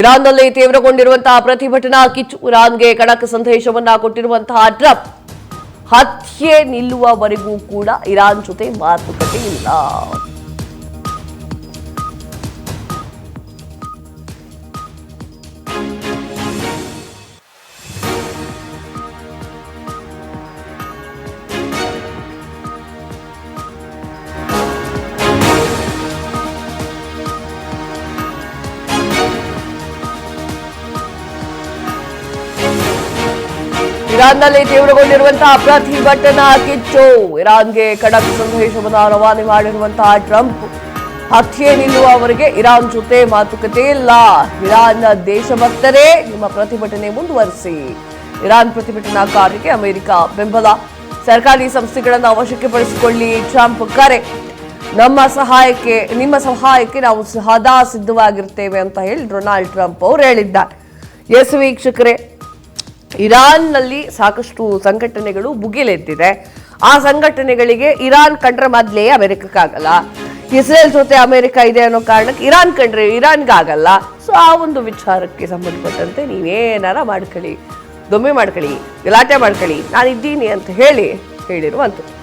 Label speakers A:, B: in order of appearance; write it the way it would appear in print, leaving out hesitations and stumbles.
A: ಇರಾನ್ನಲ್ಲಿ ತೀವ್ರಗೊಂಡಿರುವಂತಹ ಪ್ರತಿಭಟನಾ ಕಿಚ್ಚು. ಇರಾನ್ಗೆ ಖಡಕ್ ಸಂದೇಶವನ್ನ ಕೊಟ್ಟಿರುವಂತಹ ಟ್ರಂಪ್, ಹತ್ಯೆ ನಿಲ್ಲುವವರೆಗೂ ಕೂಡ ಇರಾನ್ ಜೊತೆ ಮಾತುಕತೆ ಇಲ್ಲ. ಇರಾನ್ನಲ್ಲಿ ತೀವ್ರಗೊಂಡಿರುವಂತಹ ಪ್ರತಿಭಟನಾ ಕಿಚ್ಚು. ಇರಾನ್ಗೆ ಖಡಕ್ ಸಂದೇಶವನ್ನು ರವಾನೆ ಮಾಡಿರುವಂತಹ ಟ್ರಂಪ್, ಹತ್ಯೆ ನಿಲ್ಲುವವರೆಗೆ ಇರಾನ್ ಜೊತೆ ಮಾತುಕತೆ ಇಲ್ಲ. ಇರಾನ್ ದೇಶಭಕ್ತರೇ, ನಿಮ್ಮ ಪ್ರತಿಭಟನೆ ಮುಂದುವರಿಸಿ. ಇರಾನ್ ಪ್ರತಿಭಟನಾಕಾರರಿಗೆ ಅಮೆರಿಕ ಬೆಂಬಲ. ಸರ್ಕಾರಿ ಸಂಸ್ಥೆಗಳನ್ನು ವಶಕ್ಕೆಪಡಿಸಿಕೊಳ್ಳಿ ಟ್ರಂಪ್ ಕರೆ. ನಿಮ್ಮ ಸಹಾಯಕ್ಕೆ ನಾವು ಸದಾ ಸಿದ್ಧವಾಗಿರ್ತೇವೆ ಅಂತ ಹೇಳಿ ಡೊನಾಲ್ಡ್ ಟ್ರಂಪ್ ಅವರು ಹೇಳಿದ್ದಾರೆ. ಎಸ್ ವೀಕ್ಷಕರೇ, ಇರಾನ್ನಲ್ಲಿ ಸಾಕಷ್ಟು ಸಂಘಟನೆಗಳು ಭುಗಿಲೆದ್ದಿದೆ. ಆ ಸಂಘಟನೆಗಳಿಗೆ ಇರಾನ್ ಕಂಡ್ರೆ ಮೊದಲೇ ಅಮೆರಿಕಕ್ಕಾಗಲ್ಲ. ಇಸ್ರೇಲ್ ಜೊತೆ ಅಮೆರಿಕ ಇದೆ ಅನ್ನೋ ಕಾರಣಕ್ಕೆ ಇರಾನ್ ಕಂಡ್ರೆ ಇರಾನ್ಗಾಗಲ್ಲ. ಸೊ ಆ ಒಂದು ವಿಚಾರಕ್ಕೆ ಸಂಬಂಧಪಟ್ಟಂತೆ ನೀವೇನಾರ ಮಾಡ್ಕೊಳ್ಳಿ, ದೊಮ್ಮೆ ಮಾಡ್ಕೊಳ್ಳಿ, ಗಲಾಟೆ ಮಾಡ್ಕೊಳ್ಳಿ, ನಾನಿದ್ದೀನಿ ಅಂತ ಹೇಳಿರುವಂಥದ್ದು.